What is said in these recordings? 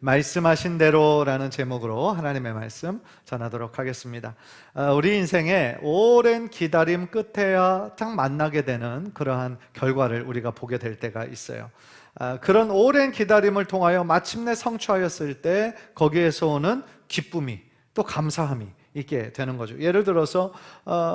말씀하신 대로라는 제목으로 하나님의 말씀 전하도록 하겠습니다. 우리 인생의 오랜 기다림 끝에야 딱 만나게 되는 그러한 결과를 우리가 보게 될 때가 있어요. 그런 오랜 기다림을 통하여 마침내 성취하였을 때 거기에서 오는 기쁨이 또 감사함이 있게 되는 거죠. 예를 들어서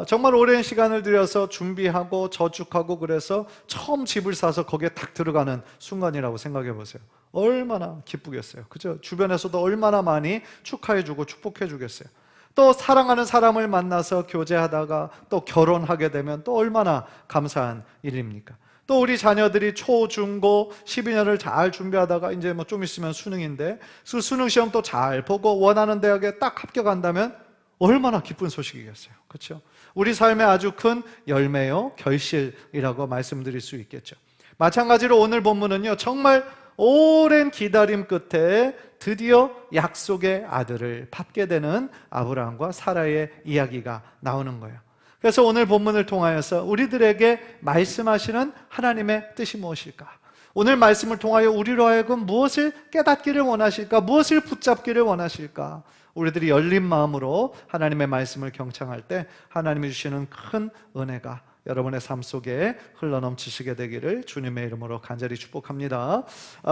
정말 오랜 시간을 들여서 준비하고 저축하고 그래서 처음 집을 사서 거기에 탁 들어가는 순간이라고 생각해 보세요. 얼마나 기쁘겠어요. 그죠? 주변에서도 얼마나 많이 축하해주고 축복해주겠어요. 또 사랑하는 사람을 만나서 교제하다가 또 결혼하게 되면 또 얼마나 감사한 일입니까? 또 우리 자녀들이 초, 중, 고 12년을 잘 준비하다가 이제 뭐 좀 있으면 수능인데 수능 시험 또 잘 보고 원하는 대학에 딱 합격한다면 얼마나 기쁜 소식이겠어요. 그렇죠? 우리 삶의 아주 큰 열매요, 결실이라고 말씀드릴 수 있겠죠. 마찬가지로 오늘 본문은요, 정말 오랜 기다림 끝에 드디어 약속의 아들을 밟게 되는 아브라함과 사라의 이야기가 나오는 거예요. 그래서 오늘 본문을 통하여서 우리들에게 말씀하시는 하나님의 뜻이 무엇일까? 오늘 말씀을 통하여 우리로 하여금 무엇을 깨닫기를 원하실까? 무엇을 붙잡기를 원하실까? 우리들이 열린 마음으로 하나님의 말씀을 경청할 때 하나님이 주시는 큰 은혜가 여러분의 삶 속에 흘러넘치시게 되기를 주님의 이름으로 간절히 축복합니다.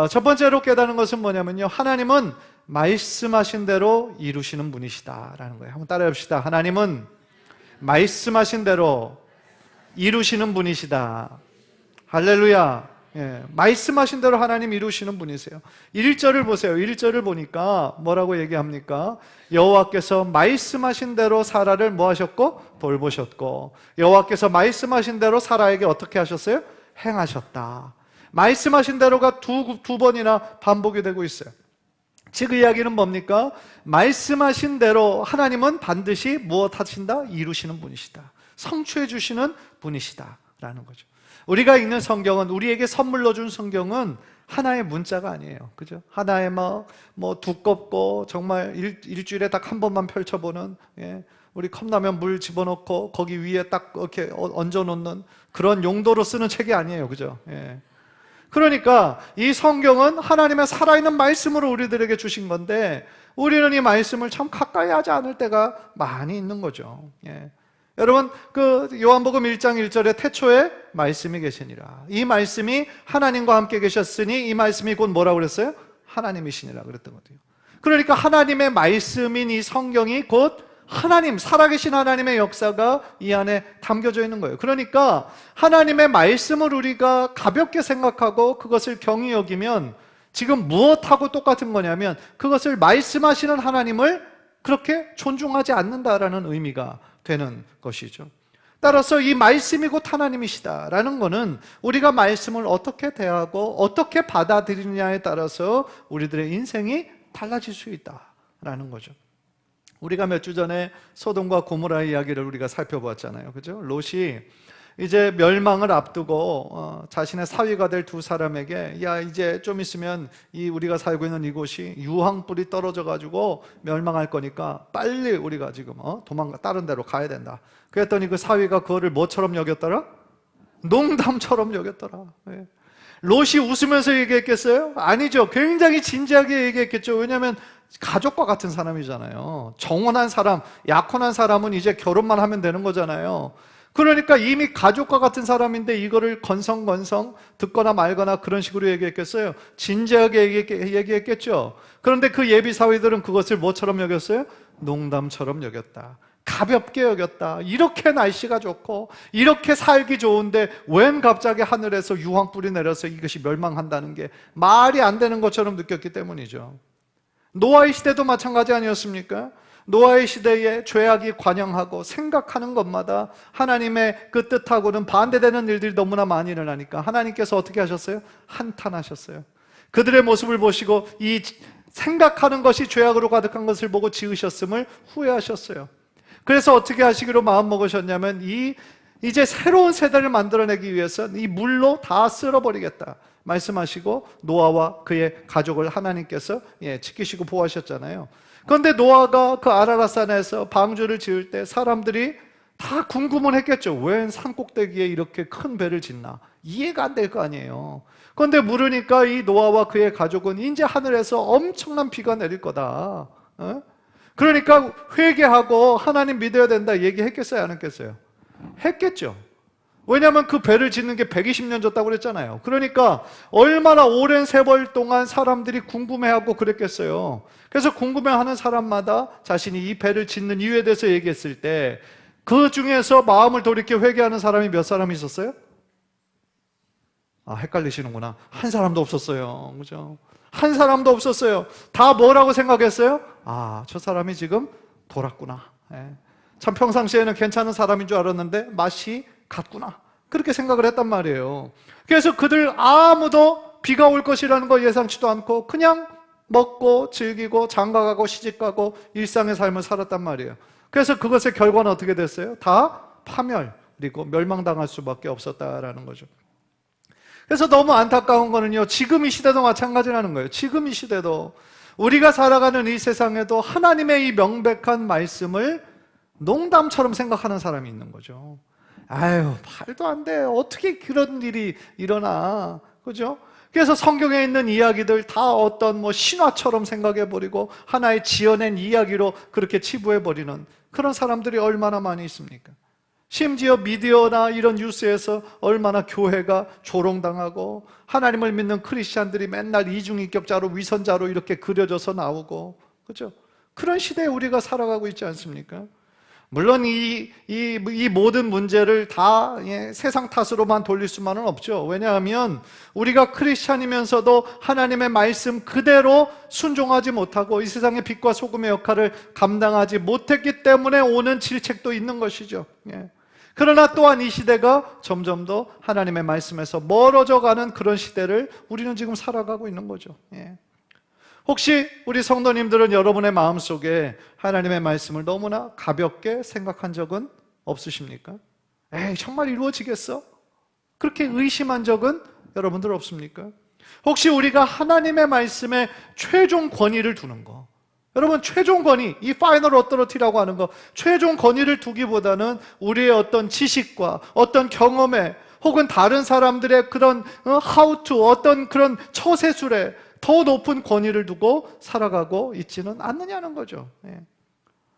첫 번째로 깨닫는 것은 뭐냐면요, 하나님은 말씀하신 대로 이루시는 분이시다라는 거예요. 한번 따라해 봅시다. 하나님은 말씀하신 대로 이루시는 분이시다. 할렐루야. 말씀하신 대로 하나님 이루시는 분이세요. 1절을 보세요. 1절을 보니까 뭐라고 얘기합니까? 여호와께서 말씀하신 대로 사라를 뭐 하셨고? 돌보셨고, 여호와께서 말씀하신 대로 사라에게 어떻게 하셨어요? 행하셨다. 말씀하신 대로가 두 번이나 반복이 되고 있어요. 즉 그 이야기는 뭡니까? 말씀하신 대로 하나님은 반드시 무엇 하신다? 이루시는 분이시다. 성취해 주시는 분이시다 라는 거죠. 우리가 읽는 성경은, 우리에게 선물로 준 성경은 하나의 문자가 아니에요. 그죠? 하나의 뭐 두껍고 정말 일주일에 딱 한 번만 펼쳐보는, 우리 컵라면 물 집어넣고 거기 위에 딱 이렇게 얹어놓는 그런 용도로 쓰는 책이 아니에요. 그죠? 그러니까 이 성경은 하나님의 살아있는 말씀으로 우리들에게 주신 건데 우리는 이 말씀을 참 가까이 하지 않을 때가 많이 있는 거죠. 여러분, 그 요한복음 1장 1절에 태초에 말씀이 계시니라. 이 말씀이 하나님과 함께 계셨으니 이 말씀이 곧 뭐라고 그랬어요? 하나님이시니라 그랬던 거예요. 그러니까 하나님의 말씀인 이 성경이 곧 하나님, 살아계신 하나님의 역사가 이 안에 담겨져 있는 거예요. 그러니까 하나님의 말씀을 우리가 가볍게 생각하고 그것을 경히 여기면 지금 무엇하고 똑같은 거냐면 그것을 말씀하시는 하나님을 그렇게 존중하지 않는다라는 의미가 되는 것이죠. 따라서 이 말씀이 곧 하나님이시다라는 것은 우리가 말씀을 어떻게 대하고 어떻게 받아들이느냐에 따라서 우리들의 인생이 달라질 수 있다라는 거죠. 우리가 몇 주 전에 소돔과 고모라 이야기를 우리가 살펴보았잖아요. 그죠? 롯이 이제 멸망을 앞두고 자신의 사위가 될 두 사람에게, 야, 이제 좀 있으면 이 우리가 살고 있는 이곳이 유황불이 떨어져 가지고 멸망할 거니까 빨리 우리가 지금 도망가 다른 데로 가야 된다. 그랬더니 그 사위가 그거를 뭐처럼 여겼더라? 농담처럼 여겼더라. 롯이 웃으면서 얘기했겠어요? 아니죠. 굉장히 진지하게 얘기했겠죠. 왜냐하면 가족과 같은 사람이잖아요. 정혼한 사람, 약혼한 사람은 이제 결혼만 하면 되는 거잖아요. 그러니까 이미 가족과 같은 사람인데 이거를 건성건성 듣거나 말거나 그런 식으로 얘기했겠어요? 진지하게 얘기했겠죠. 그런데 그 예비 사위들은 그것을 뭐처럼 여겼어요? 농담처럼 여겼다. 가볍게 여겼다. 이렇게 날씨가 좋고 이렇게 살기 좋은데 웬 갑자기 하늘에서 유황불이 내려서 이것이 멸망한다는 게 말이 안 되는 것처럼 느꼈기 때문이죠. 노아의 시대도 마찬가지 아니었습니까? 노아의 시대에 죄악이 관영하고 생각하는 것마다 하나님의 그 뜻하고는 반대되는 일들이 너무나 많이 일어나니까 하나님께서 어떻게 하셨어요? 한탄하셨어요. 그들의 모습을 보시고 이 생각하는 것이 죄악으로 가득한 것을 보고 지으셨음을 후회하셨어요. 그래서 어떻게 하시기로 마음먹으셨냐면 이제 새로운 세대를 만들어내기 위해서 이 물로 다 쓸어버리겠다 말씀하시고 노아와 그의 가족을 하나님께서 지키시고 보호하셨잖아요. 그런데 노아가 그 아라랏산에서 방주를 지을 때 사람들이 다 궁금은 했겠죠. 왜 산꼭대기에 이렇게 큰 배를 짓나? 이해가 안 될 거 아니에요. 그런데 물으니까 이 노아와 그의 가족은 이제 하늘에서 엄청난 비가 내릴 거다. 그러니까 회개하고 하나님 믿어야 된다 얘기했겠어요? 안 했겠어요? 했겠죠. 왜냐하면 그 배를 짓는 게 120년 졌다고 그랬잖아요. 그러니까 얼마나 오랜 세월 동안 사람들이 궁금해하고 그랬겠어요. 그래서 궁금해하는 사람마다 자신이 이 배를 짓는 이유에 대해서 얘기했을 때 그 중에서 마음을 돌이켜 회개하는 사람이 몇 사람 있었어요? 헷갈리시는구나. 한 사람도 없었어요. 그죠? 한 사람도 없었어요. 다 뭐라고 생각했어요? 저 사람이 지금 돌았구나. 참 평상시에는 괜찮은 사람인 줄 알았는데 맛이 갔구나. 그렇게 생각을 했단 말이에요. 그래서 그들 아무도 비가 올 것이라는 거 예상치도 않고 그냥 먹고 즐기고 장가가고 시집가고 일상의 삶을 살았단 말이에요. 그래서 그것의 결과는 어떻게 됐어요? 다 파멸, 그리고 멸망당할 수밖에 없었다라는 거죠. 그래서 너무 안타까운 거는요, 지금 이 시대도 마찬가지라는 거예요. 지금 이 시대도 우리가 살아가는 이 세상에도 하나님의 이 명백한 말씀을 농담처럼 생각하는 사람이 있는 거죠. 말도 안 돼. 어떻게 그런 일이 일어나. 그죠? 그래서 성경에 있는 이야기들 다 어떤 신화처럼 생각해버리고 하나의 지어낸 이야기로 그렇게 치부해버리는 그런 사람들이 얼마나 많이 있습니까? 심지어 미디어나 이런 뉴스에서 얼마나 교회가 조롱당하고 하나님을 믿는 크리스찬들이 맨날 이중인격자로 위선자로 이렇게 그려져서 나오고, 그죠? 그런 시대에 우리가 살아가고 있지 않습니까? 물론 이 모든 문제를 다 세상 탓으로만 돌릴 수만은 없죠. 왜냐하면 우리가 크리스찬이면서도 하나님의 말씀 그대로 순종하지 못하고 이 세상의 빛과 소금의 역할을 감당하지 못했기 때문에 오는 질책도 있는 것이죠. 그러나 또한 이 시대가 점점 더 하나님의 말씀에서 멀어져 가는 그런 시대를 우리는 지금 살아가고 있는 거죠. 혹시 우리 성도님들은 여러분의 마음속에 하나님의 말씀을 너무나 가볍게 생각한 적은 없으십니까? 정말 이루어지겠어? 그렇게 의심한 적은 여러분들 없습니까? 혹시 우리가 하나님의 말씀에 최종 권위를 두는 거, 여러분 최종 권위, 이 파이널 어토리티라고 하는 거, 최종 권위를 두기보다는 우리의 어떤 지식과 어떤 경험에 혹은 다른 사람들의 그런 how to, 어떤 그런 처세술에 더 높은 권위를 두고 살아가고 있지는 않느냐는 거죠.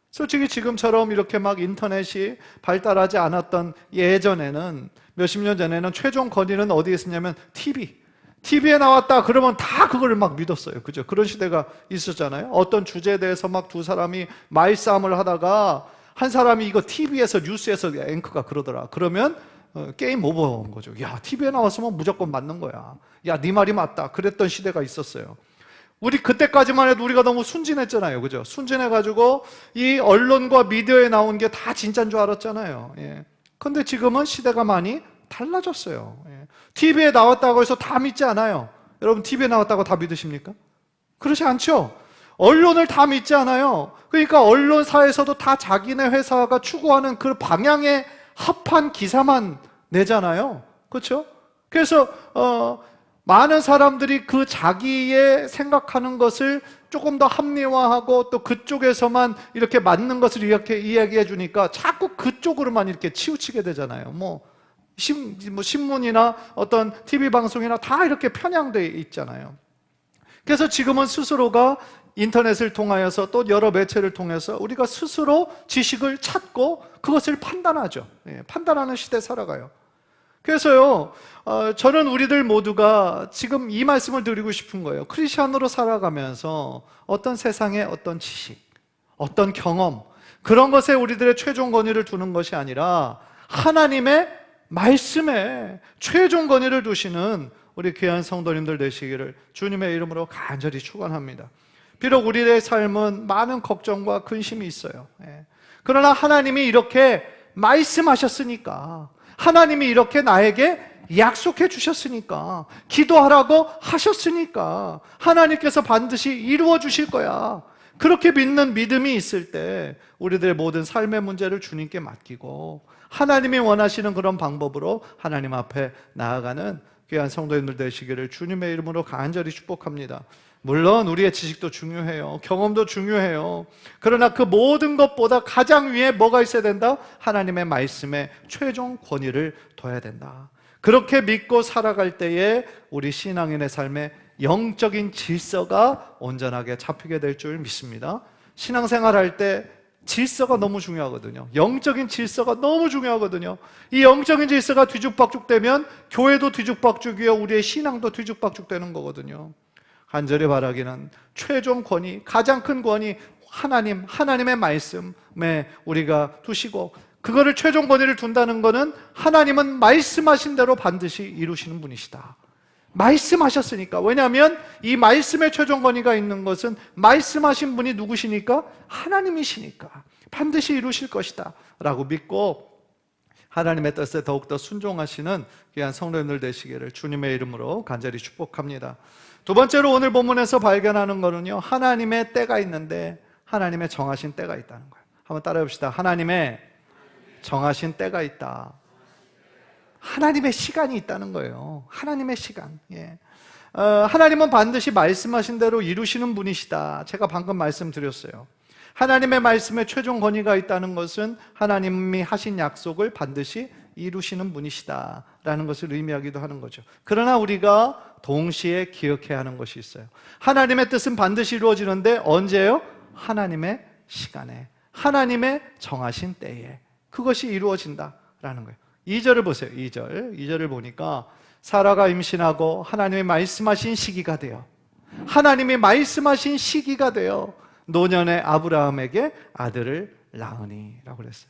솔직히 지금처럼 이렇게 막 인터넷이 발달하지 않았던 예전에는, 몇십 년 전에는 최종 권위는 어디에 있었냐면 TV에 나왔다 그러면 다 그걸 막 믿었어요. 그죠? 그런 시대가 있었잖아요. 어떤 주제에 대해서 막 두 사람이 말싸움을 하다가 한 사람이 이거 TV에서 뉴스에서 앵커가 그러더라. 그러면 게임 오버인 거죠. 야, TV에 나왔으면 무조건 맞는 거야. 야, 네 말이 맞다. 그랬던 시대가 있었어요. 우리 그때까지만 해도 우리가 너무 순진했잖아요. 그죠? 순진해가지고 이 언론과 미디어에 나온 게 다 진짜인 줄 알았잖아요. 근데 지금은 시대가 많이 달라졌어요. TV에 나왔다고 해서 다 믿지 않아요. 여러분, TV에 나왔다고 다 믿으십니까? 그렇지 않죠? 언론을 다 믿지 않아요. 그러니까 언론사에서도 다 자기네 회사가 추구하는 그 방향에 합한 기사만 내잖아요. 그렇죠? 그래서 많은 사람들이 그 자기의 생각하는 것을 조금 더 합리화하고 또 그쪽에서만 이렇게 맞는 것을 이렇게 이야기해 주니까 자꾸 그쪽으로만 이렇게 치우치게 되잖아요. 신문이나 어떤 TV 방송이나 다 이렇게 편향되어 있잖아요. 그래서 지금은 스스로가 인터넷을 통하여서 또 여러 매체를 통해서 우리가 스스로 지식을 찾고 그것을 판단하죠. 판단하는 시대에 살아가요. 그래서요, 저는 우리들 모두가 지금 이 말씀을 드리고 싶은 거예요. 크리스천으로 살아가면서 어떤 세상의 어떤 지식, 어떤 경험, 그런 것에 우리들의 최종 권위를 두는 것이 아니라 하나님의 말씀에 최종 권위를 두시는 우리 귀한 성도님들 되시기를 주님의 이름으로 간절히 축원합니다. 비록 우리의 삶은 많은 걱정과 근심이 있어요. 그러나 하나님이 이렇게 말씀하셨으니까, 하나님이 이렇게 나에게 약속해 주셨으니까, 기도하라고 하셨으니까 하나님께서 반드시 이루어 주실 거야. 그렇게 믿는 믿음이 있을 때 우리들의 모든 삶의 문제를 주님께 맡기고 하나님이 원하시는 그런 방법으로 하나님 앞에 나아가는 귀한 성도님들 되시기를 주님의 이름으로 간절히 축복합니다. 물론 우리의 지식도 중요해요. 경험도 중요해요. 그러나 그 모든 것보다 가장 위에 뭐가 있어야 된다? 하나님의 말씀에 최종 권위를 둬야 된다. 그렇게 믿고 살아갈 때에 우리 신앙인의 삶에 영적인 질서가 온전하게 잡히게 될 줄 믿습니다. 신앙생활 할 때 질서가 너무 중요하거든요. 영적인 질서가 너무 중요하거든요. 이 영적인 질서가 뒤죽박죽되면 교회도 뒤죽박죽이요, 우리의 신앙도 뒤죽박죽되는 거거든요. 간절히 바라기는 최종 권위, 가장 큰 권위 하나님의 말씀에 우리가 두시고, 그거를 최종 권위를 둔다는 것은 하나님은 말씀하신 대로 반드시 이루시는 분이시다. 말씀하셨으니까. 왜냐하면 이 말씀의 최종 권위가 있는 것은 말씀하신 분이 누구시니까? 하나님이시니까 반드시 이루실 것이다 라고 믿고 하나님의 뜻에 더욱더 순종하시는 귀한 성도님들 되시기를 주님의 이름으로 간절히 축복합니다. 두 번째로 오늘 본문에서 발견하는 것은요, 하나님의 때가 있는데 하나님의 정하신 때가 있다는 거예요. 한번 따라해 봅시다. 하나님의 정하신 때가 있다. 하나님의 시간이 있다는 거예요. 하나님의 시간. 하나님은 반드시 말씀하신 대로 이루시는 분이시다. 제가 방금 말씀드렸어요. 하나님의 말씀에 최종 권위가 있다는 것은 하나님이 하신 약속을 반드시 이루시는 분이시다 라는 것을 의미하기도 하는 거죠. 그러나 우리가 동시에 기억해야 하는 것이 있어요. 하나님의 뜻은 반드시 이루어지는데 언제요? 하나님의 시간에, 하나님의 정하신 때에 그것이 이루어진다라는 거예요. 2절을 보세요. 2절을 보니까 사라가 임신하고 하나님이 말씀하신 시기가 되어, 하나님이 말씀하신 시기가 되어 노년의 아브라함에게 아들을 낳으니 라고 그랬어요.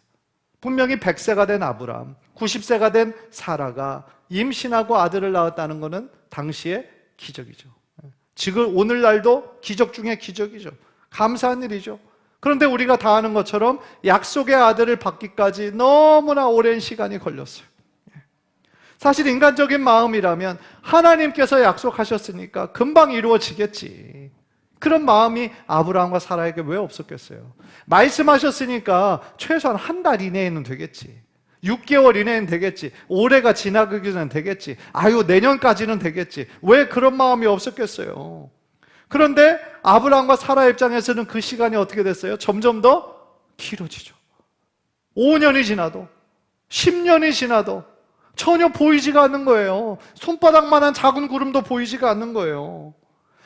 분명히 100세가 된 아브라함, 90세가 된 사라가 임신하고 아들을 낳았다는 것은 당시의 기적이죠. 지금 오늘날도 기적 중에 기적이죠. 감사한 일이죠. 그런데 우리가 다 아는 것처럼 약속의 아들을 받기까지 너무나 오랜 시간이 걸렸어요. 사실 인간적인 마음이라면 하나님께서 약속하셨으니까 금방 이루어지겠지, 그런 마음이 아브라함과 사라에게 왜 없었겠어요? 말씀하셨으니까 최소한 한 달 이내에는 되겠지, 6개월 이내는 되겠지, 올해가 지나가기 전에 되겠지, 아유 내년까지는 되겠지, 왜 그런 마음이 없었겠어요? 그런데 아브라함과 사라 입장에서는 그 시간이 어떻게 됐어요? 점점 더 길어지죠. 5년이 지나도, 10년이 지나도 전혀 보이지가 않는 거예요. 손바닥만한 작은 구름도 보이지가 않는 거예요.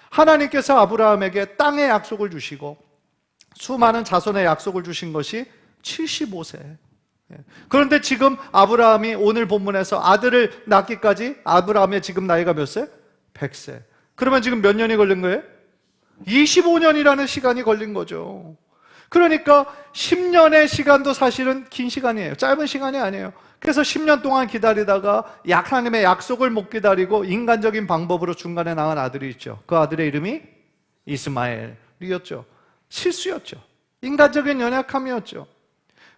하나님께서 아브라함에게 땅의 약속을 주시고 수많은 자손의 약속을 주신 것이 75세. 그런데 지금 아브라함이 오늘 본문에서 아들을 낳기까지 아브라함의 지금 나이가 몇 세? 100세. 그러면 지금 몇 년이 걸린 거예요? 25년이라는 시간이 걸린 거죠. 그러니까 10년의 시간도 사실은 긴 시간이에요. 짧은 시간이 아니에요. 그래서 10년 동안 기다리다가 하나님의 약속을 못 기다리고 인간적인 방법으로 중간에 낳은 아들이 있죠. 그 아들의 이름이 이스마엘이었죠. 실수였죠. 인간적인 연약함이었죠.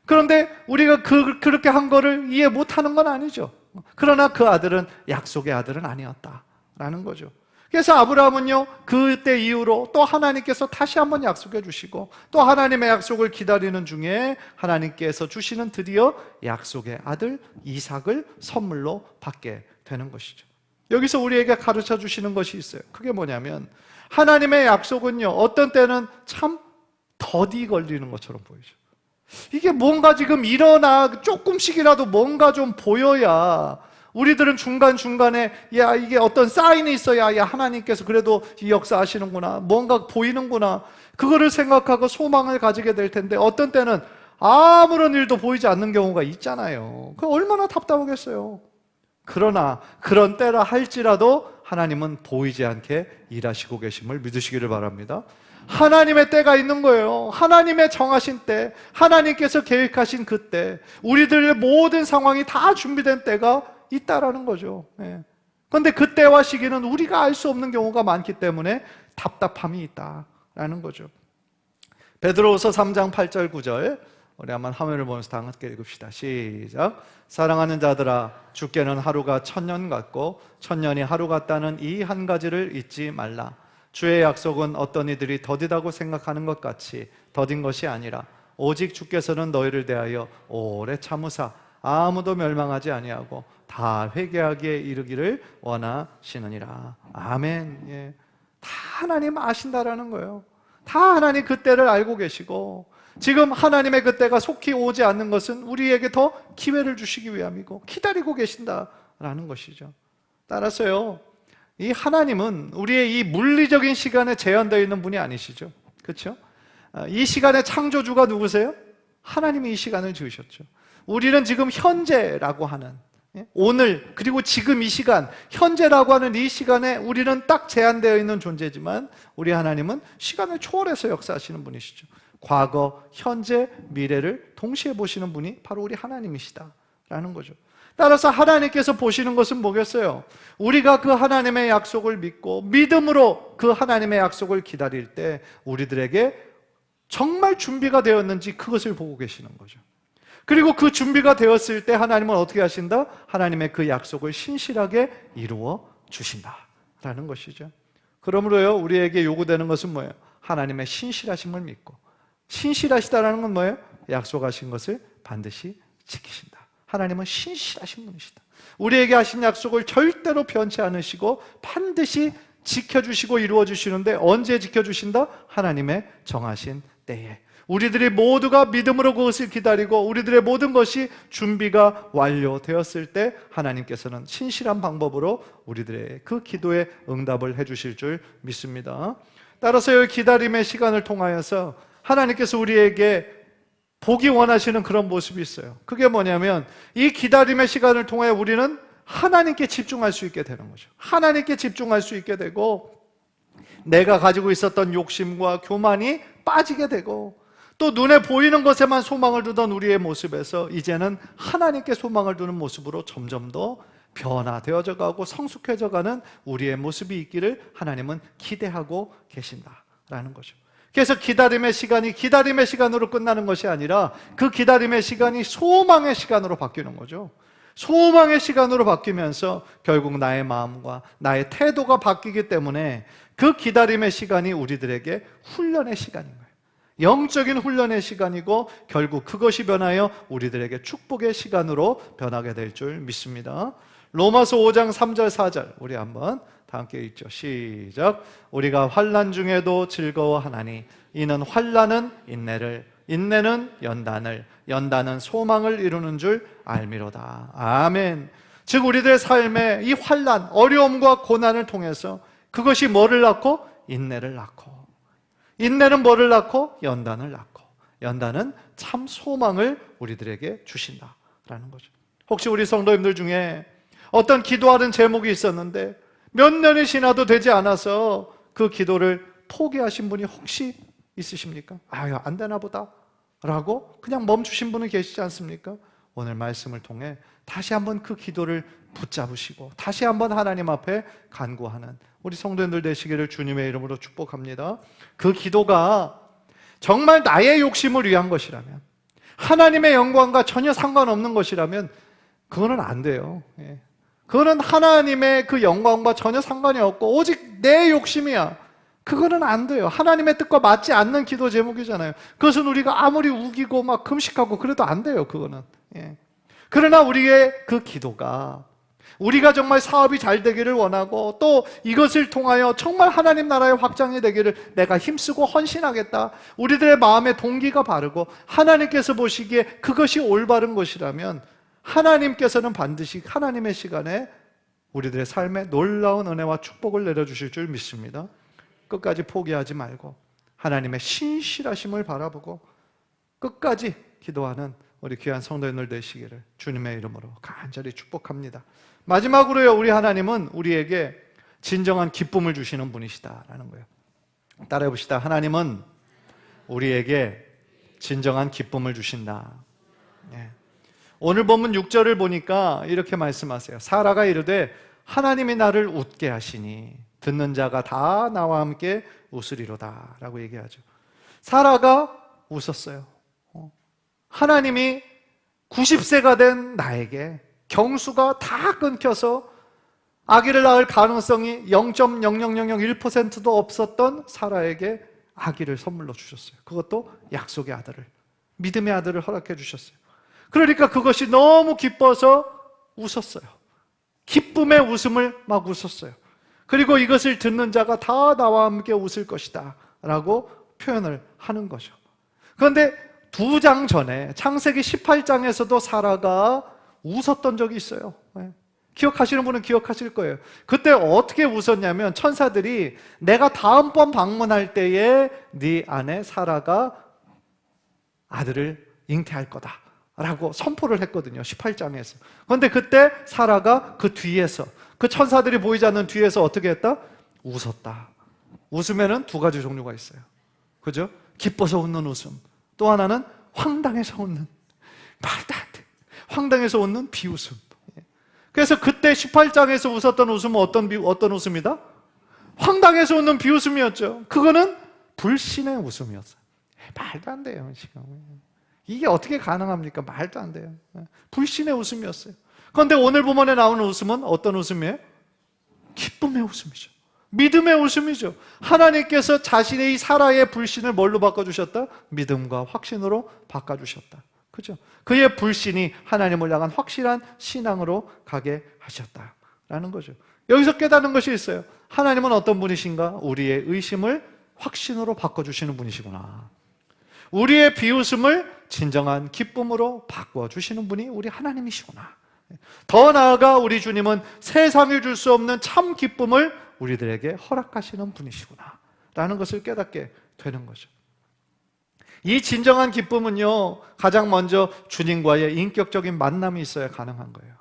그런데 우리가 그렇게 한 거를 이해 못하는 건 아니죠. 그러나 그 아들은 약속의 아들은 아니었다라는 거죠. 그래서 아브라함은요, 그때 이후로 또 하나님께서 다시 한번 약속해 주시고 또 하나님의 약속을 기다리는 중에 하나님께서 주시는 드디어 약속의 아들 이삭을 선물로 받게 되는 것이죠. 여기서 우리에게 가르쳐 주시는 것이 있어요. 그게 뭐냐면 하나님의 약속은요, 어떤 때는 참 더디 걸리는 것처럼 보이죠. 이게 뭔가 지금 일어나 조금씩이라도 뭔가 좀 보여야, 우리들은 중간중간에 야 이게 어떤 사인이 있어야 야 하나님께서 그래도 이 역사하시는구나, 뭔가 보이는구나, 그거를 생각하고 소망을 가지게 될 텐데 어떤 때는 아무런 일도 보이지 않는 경우가 있잖아요. 그 얼마나 답답하겠어요. 그러나 그런 때라 할지라도 하나님은 보이지 않게 일하시고 계심을 믿으시기를 바랍니다. 하나님의 때가 있는 거예요. 하나님의 정하신 때, 하나님께서 계획하신 그 때, 우리들의 모든 상황이 다 준비된 때가 있다라는 거죠. 그런데 그 때와 시기는 우리가 알 수 없는 경우가 많기 때문에 답답함이 있다라는 거죠. 베드로후서 3장 8절 9절 우리 한번 화면을 보면서 다 함께 읽읍시다. 시작. 사랑하는 자들아, 주께는 하루가 1000년 같고 1000년이 하루 같다는 이 한 가지를 잊지 말라. 주의 약속은 어떤 이들이 더디다고 생각하는 것 같이 더딘 것이 아니라 오직 주께서는 너희를 대하여 오래 참으사 아무도 멸망하지 아니하고 다 회개하기에 이르기를 원하시느니라. 아멘. 예. 다 하나님 아신다라는 거예요. 다 하나님 그 때를 알고 계시고, 지금 하나님의 그 때가 속히 오지 않는 것은 우리에게 더 기회를 주시기 위함이고 기다리고 계신다라는 것이죠. 따라서요, 이 하나님은 우리의 이 물리적인 시간에 제한되어 있는 분이 아니시죠. 그렇죠? 이 시간의 창조주가 누구세요? 하나님이 이 시간을 지으셨죠. 우리는 지금 현재라고 하는, 오늘 그리고 지금 이 시간, 현재라고 하는 이 시간에 우리는 딱 제한되어 있는 존재지만 우리 하나님은 시간을 초월해서 역사하시는 분이시죠. 과거, 현재, 미래를 동시에 보시는 분이 바로 우리 하나님이시다라는 거죠. 따라서 하나님께서 보시는 것은 뭐겠어요? 우리가 그 하나님의 약속을 믿고 믿음으로 그 하나님의 약속을 기다릴 때 우리들에게 정말 준비가 되었는지 그것을 보고 계시는 거죠. 그리고 그 준비가 되었을 때 하나님은 어떻게 하신다? 하나님의 그 약속을 신실하게 이루어 주신다라는 것이죠. 그러므로요, 우리에게 요구되는 것은 뭐예요? 하나님의 신실하심을 믿고, 신실하시다라는 건 뭐예요? 약속하신 것을 반드시 지키신다. 하나님은 신실하신 분이시다. 우리에게 하신 약속을 절대로 변치 않으시고 반드시 지켜주시고 이루어주시는데, 언제 지켜주신다? 하나님의 정하신 때에. 우리들이 모두가 믿음으로 그것을 기다리고 우리들의 모든 것이 준비가 완료되었을 때 하나님께서는 신실한 방법으로 우리들의 그 기도에 응답을 해주실 줄 믿습니다. 따라서 이 기다림의 시간을 통하여서 하나님께서 우리에게 보기 원하시는 그런 모습이 있어요. 그게 뭐냐면, 이 기다림의 시간을 통해 우리는 하나님께 집중할 수 있게 되는 거죠. 하나님께 집중할 수 있게 되고, 내가 가지고 있었던 욕심과 교만이 빠지게 되고, 또 눈에 보이는 것에만 소망을 두던 우리의 모습에서 이제는 하나님께 소망을 두는 모습으로 점점 더 변화되어져 가고 성숙해져 가는 우리의 모습이 있기를 하나님은 기대하고 계신다라는 거죠. 그래서 기다림의 시간이 기다림의 시간으로 끝나는 것이 아니라 그 기다림의 시간이 소망의 시간으로 바뀌는 거죠. 소망의 시간으로 바뀌면서 결국 나의 마음과 나의 태도가 바뀌기 때문에 그 기다림의 시간이 우리들에게 훈련의 시간인 거예요. 영적인 훈련의 시간이고, 결국 그것이 변하여 우리들에게 축복의 시간으로 변하게 될 줄 믿습니다. 로마서 5장 3절 4절 우리 한번 다 함께 읽죠. 시작. 우리가 환난 중에도 즐거워하나니 이는 환난은 인내를, 인내는 연단을, 연단은 소망을 이루는 줄 알미로다. 아멘. 즉 우리들의 삶에 이 환난, 어려움과 고난을 통해서 그것이 뭐를 낳고? 인내를 낳고, 인내는 뭐를 낳고? 연단을 낳고, 연단은 참 소망을 우리들에게 주신다라는 거죠. 혹시 우리 성도님들 중에 어떤 기도하는 제목이 있었는데 몇 년이 지나도 되지 않아서 그 기도를 포기하신 분이 혹시 있으십니까? 아유, 안 되나 보다 라고 그냥 멈추신 분은 계시지 않습니까? 오늘 말씀을 통해 다시 한번 그 기도를 붙잡으시고 다시 한번 하나님 앞에 간구하는 우리 성도님들 되시기를 주님의 이름으로 축복합니다. 그 기도가 정말 나의 욕심을 위한 것이라면, 하나님의 영광과 전혀 상관없는 것이라면 그거는 안 돼요. 그거는 하나님의 그 영광과 전혀 상관이 없고 오직 내 욕심이야. 그거는 안 돼요. 하나님의 뜻과 맞지 않는 기도 제목이잖아요. 그것은 우리가 아무리 우기고 막 금식하고 그래도 안 돼요. 그거는. 그러나 우리의 그 기도가, 우리가 정말 사업이 잘 되기를 원하고 또 이것을 통하여 정말 하나님 나라의 확장이 되기를 내가 힘쓰고 헌신하겠다, 우리들의 마음의 동기가 바르고 하나님께서 보시기에 그것이 올바른 것이라면 하나님께서는 반드시 하나님의 시간에 우리들의 삶에 놀라운 은혜와 축복을 내려주실 줄 믿습니다. 끝까지 포기하지 말고 하나님의 신실하심을 바라보고 끝까지 기도하는 우리 귀한 성도님들 되시기를 주님의 이름으로 간절히 축복합니다. 마지막으로요, 우리 하나님은 우리에게 진정한 기쁨을 주시는 분이시다라는 거예요. 따라해 봅시다. 하나님은 우리에게 진정한 기쁨을 주신다. 오늘 본문 6절을 보니까 이렇게 말씀하세요. 사라가 이르되 하나님이 나를 웃게 하시니 듣는 자가 다 나와 함께 웃으리로다 라고 얘기하죠. 사라가 웃었어요. 하나님이 90세가 된 나에게 경수가 다 끊겨서 아기를 낳을 가능성이 0.00001%도 없었던 사라에게 아기를 선물로 주셨어요. 그것도 약속의 아들을, 믿음의 아들을 허락해 주셨어요. 그러니까 그것이 너무 기뻐서 웃었어요. 기쁨의 웃음을 막 웃었어요. 그리고 이것을 듣는 자가 다 나와 함께 웃을 것이다 라고 표현을 하는 거죠. 그런데 2장 전에 창세기 18장에서도 사라가 웃었던 적이 있어요. 기억하시는 분은 기억하실 거예요. 그때 어떻게 웃었냐면 천사들이 내가 다음번 방문할 때에 네 아내 사라가 아들을 잉태할 거다 라고 선포를 했거든요. 18장에서. 그런데 그때 사라가 그 뒤에서, 그 천사들이 보이지 않는 뒤에서 어떻게 했다? 웃었다. 웃음에는 2가지 종류가 있어요. 그죠? 기뻐서 웃는 웃음, 또 하나는 황당해서 웃는, 말도 안 돼, 황당해서 웃는 비웃음. 그래서 그때 18장에서 웃었던 웃음은 어떤 웃음이다? 황당해서 웃는 비웃음이었죠. 그거는 불신의 웃음이었어요. 말도 안 돼요, 지금. 이게 어떻게 가능합니까? 말도 안 돼요. 불신의 웃음이었어요. 그런데 오늘 본문에 나오는 웃음은 어떤 웃음이에요? 기쁨의 웃음이죠. 믿음의 웃음이죠. 하나님께서 자신의 이 사라의 불신을 뭘로 바꿔주셨다? 믿음과 확신으로 바꿔주셨다. 그죠? 그의 불신이 하나님을 향한 확실한 신앙으로 가게 하셨다라는 거죠. 여기서 깨닫는 것이 있어요. 하나님은 어떤 분이신가? 우리의 의심을 확신으로 바꿔주시는 분이시구나. 우리의 비웃음을 진정한 기쁨으로 바꿔주시는 분이 우리 하나님이시구나. 더 나아가 우리 주님은 세상이 줄 수 없는 참 기쁨을 우리들에게 허락하시는 분이시구나 라는 것을 깨닫게 되는 거죠. 이 진정한 기쁨은요, 가장 먼저 주님과의 인격적인 만남이 있어야 가능한 거예요.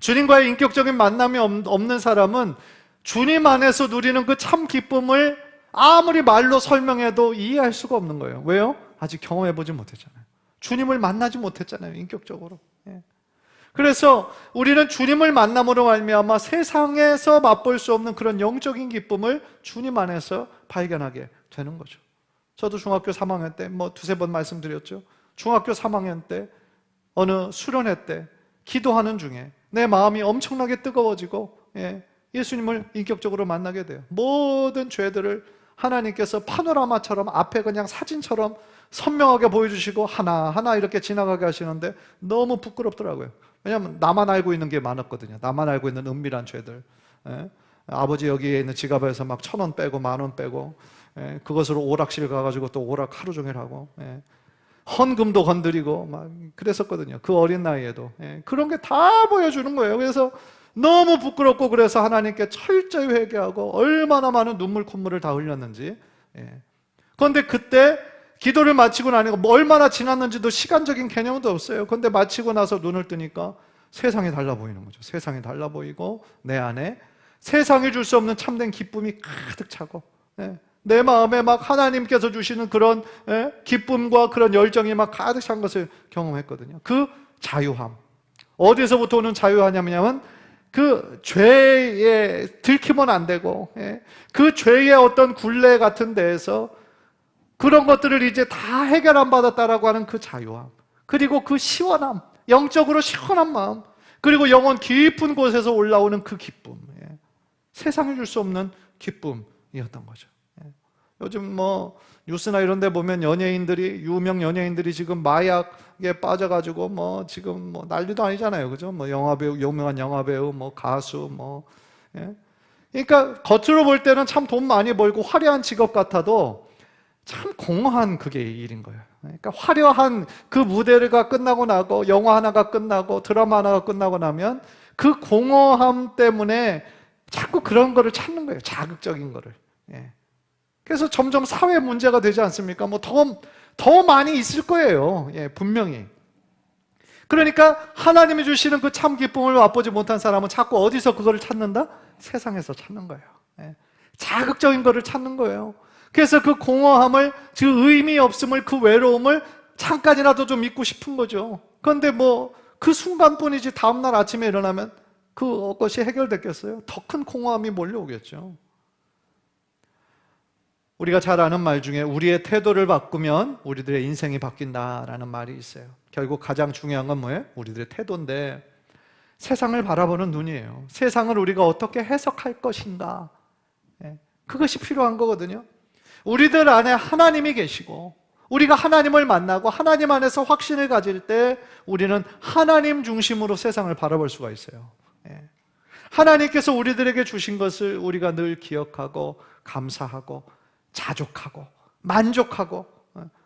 주님과의 인격적인 만남이 없는 사람은 주님 안에서 누리는 그 참 기쁨을 아무리 말로 설명해도 이해할 수가 없는 거예요. 왜요? 아직 경험해보지 못했잖아요. 주님을 만나지 못했잖아요, 인격적으로. 그래서 우리는 주님을 만남으로 말미암아 세상에서 맛볼 수 없는 그런 영적인 기쁨을 주님 안에서 발견하게 되는 거죠. 저도 중학교 3학년 때 2-3번 말씀드렸죠. 중학교 3학년 때 어느 수련회 때 기도하는 중에 내 마음이 엄청나게 뜨거워지고 예수님을 인격적으로 만나게 돼요. 모든 죄들을 하나님께서 파노라마처럼 앞에 그냥 사진처럼 선명하게 보여주시고 하나하나 이렇게 지나가게 하시는데 너무 부끄럽더라고요. 왜냐하면 나만 알고 있는 게 많았거든요. 나만 알고 있는 은밀한 죄들. 아버지 여기에 있는 지갑에서 막 1,000원 빼고 10,000원 빼고 그것으로 오락실 가가지고 또 오락 하루 종일 하고 헌금도 건드리고 막 그랬었거든요. 그 어린 나이에도. 그런 게 다 보여주는 거예요. 그래서 너무 부끄럽고 그래서 하나님께 철저히 회개하고 얼마나 많은 눈물 콧물을 다 흘렸는지. 그런데 그때 기도를 마치고 나니까 얼마나 지났는지도 시간적인 개념도 없어요. 그런데 마치고 나서 눈을 뜨니까 세상이 달라 보이는 거죠. 세상이 달라 보이고 내 안에 세상이 줄 수 없는 참된 기쁨이 가득 차고 내 마음에 막 하나님께서 주시는 그런 기쁨과 그런 열정이 막 가득 찬 것을 경험했거든요. 그 자유함. 어디서부터 오는 자유함이냐면 그 죄에 들키면 안 되고 그 죄의 어떤 굴레 같은 데에서 그런 것들을 이제 다 해결 안 받았다라고 하는 그 자유함, 그리고 그 시원함, 영적으로 시원한 마음, 그리고 영혼 깊은 곳에서 올라오는 그 기쁨, 세상에 줄 수 없는 기쁨이었던 거죠. 요즘 뉴스나 이런 데 보면 유명 연예인들이 지금 마약에 빠져가지고 지금 난리도 아니잖아요. 그죠? 영화배우, 유명한 영화배우, 가수, 그러니까 겉으로 볼 때는 참 돈 많이 벌고 화려한 직업 같아도 참 공허한 그게 일인 거예요. 그러니까 화려한 그 무대가 끝나고 나고 영화 하나가 끝나고 드라마 하나가 끝나고 나면 그 공허함 때문에 자꾸 그런 거를 찾는 거예요. 자극적인 거를. 그래서 점점 사회 문제가 되지 않습니까? 더 많이 있을 거예요. 분명히. 그러니까 하나님이 주시는 그 참 기쁨을 맛보지 못한 사람은 자꾸 어디서 그거를 찾는다? 세상에서 찾는 거예요. 자극적인 거를 찾는 거예요. 그래서 그 공허함을, 그 의미 없음을, 그 외로움을 잠깐이라도 좀 잊고 싶은 거죠. 그런데 그 순간뿐이지 다음날 아침에 일어나면 그것이 해결됐겠어요? 더 큰 공허함이 몰려오겠죠. 우리가 잘 아는 말 중에 우리의 태도를 바꾸면 우리들의 인생이 바뀐다라는 말이 있어요. 결국 가장 중요한 건 뭐예요? 우리들의 태도인데 세상을 바라보는 눈이에요. 세상을 우리가 어떻게 해석할 것인가, 그것이 필요한 거거든요. 우리들 안에 하나님이 계시고 우리가 하나님을 만나고 하나님 안에서 확신을 가질 때 우리는 하나님 중심으로 세상을 바라볼 수가 있어요. 하나님께서 우리들에게 주신 것을 우리가 늘 기억하고 감사하고 자족하고 만족하고,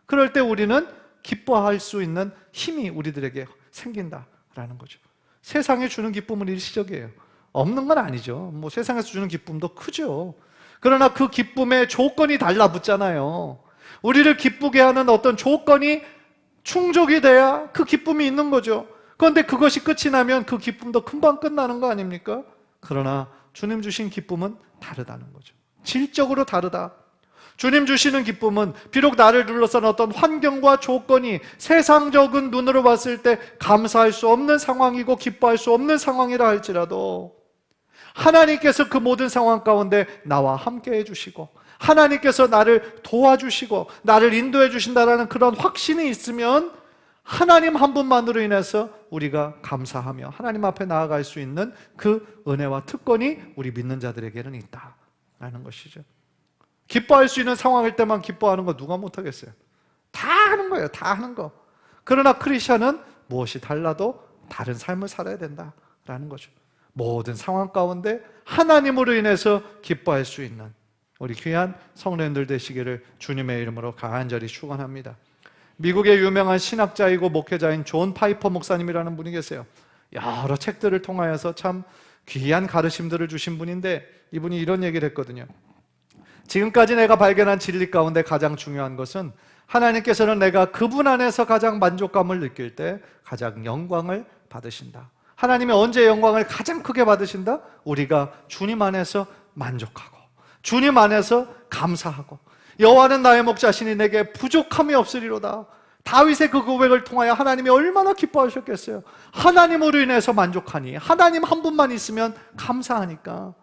그럴 때 우리는 기뻐할 수 있는 힘이 우리들에게 생긴다라는 거죠. 세상에 주는 기쁨은 일시적이에요. 없는 건 아니죠. 뭐 세상에서 주는 기쁨도 크죠. 그러나 그 기쁨에 조건이 달라붙잖아요. 우리를 기쁘게 하는 어떤 조건이 충족이 돼야 그 기쁨이 있는 거죠. 그런데 그것이 끝이 나면 그 기쁨도 금방 끝나는 거 아닙니까? 그러나 주님 주신 기쁨은 다르다는 거죠. 질적으로 다르다. 주님 주시는 기쁨은 비록 나를 둘러싼 어떤 환경과 조건이 세상적인 눈으로 봤을 때 감사할 수 없는 상황이고 기뻐할 수 없는 상황이라 할지라도 하나님께서 그 모든 상황 가운데 나와 함께 해주시고 하나님께서 나를 도와주시고 나를 인도해 주신다는 그런 확신이 있으면 하나님 한 분만으로 인해서 우리가 감사하며 하나님 앞에 나아갈 수 있는 그 은혜와 특권이 우리 믿는 자들에게는 있다라는 것이죠. 기뻐할 수 있는 상황일 때만 기뻐하는 거 누가 못하겠어요? 다 하는 거예요. 다 하는 거. 그러나 크리스천은 무엇이 달라도 다른 삶을 살아야 된다라는 거죠. 모든 상황 가운데 하나님으로 인해서 기뻐할 수 있는 우리 귀한 성도님들 되시기를 주님의 이름으로 간절히 축원합니다. 미국의 유명한 신학자이고 목회자인 존 파이퍼 목사님이라는 분이 계세요. 여러 책들을 통하여서 참 귀한 가르침들을 주신 분인데 이분이 이런 얘기를 했거든요. 지금까지 내가 발견한 진리 가운데 가장 중요한 것은 하나님께서는 내가 그분 안에서 가장 만족감을 느낄 때 가장 영광을 받으신다. 하나님이 언제 영광을 가장 크게 받으신다? 우리가 주님 안에서 만족하고 주님 안에서 감사하고 여호와는 나의 목자시니 내게 부족함이 없으리로다. 다윗의 그 고백을 통하여 하나님이 얼마나 기뻐하셨겠어요. 하나님으로 인해서 만족하니 하나님 한 분만 있으면 감사하니까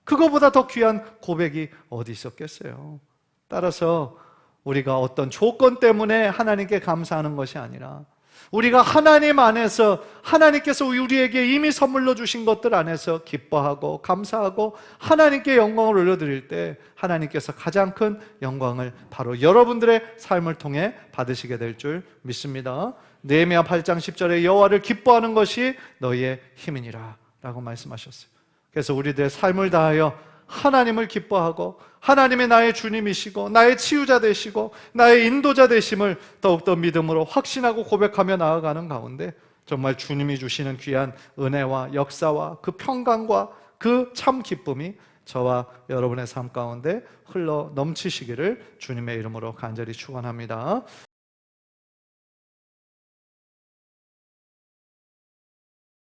그거보다 더 귀한 고백이 어디 있었겠어요. 따라서 우리가 어떤 조건 때문에 하나님께 감사하는 것이 아니라 우리가 하나님 안에서 하나님께서 우리에게 이미 선물로 주신 것들 안에서 기뻐하고 감사하고 하나님께 영광을 올려드릴 때 하나님께서 가장 큰 영광을 바로 여러분들의 삶을 통해 받으시게 될 줄 믿습니다. 느헤미야 8장 10절에 여호와를 기뻐하는 것이 너희의 힘이니라 라고 말씀하셨어요. 그래서 우리들의 삶을 다하여 하나님을 기뻐하고 하나님이 나의 주님이시고 나의 치유자 되시고 나의 인도자 되심을 더욱더 믿음으로 확신하고 고백하며 나아가는 가운데 정말 주님이 주시는 귀한 은혜와 역사와 그 평강과 그 참 기쁨이 저와 여러분의 삶 가운데 흘러 넘치시기를 주님의 이름으로 간절히 축원합니다.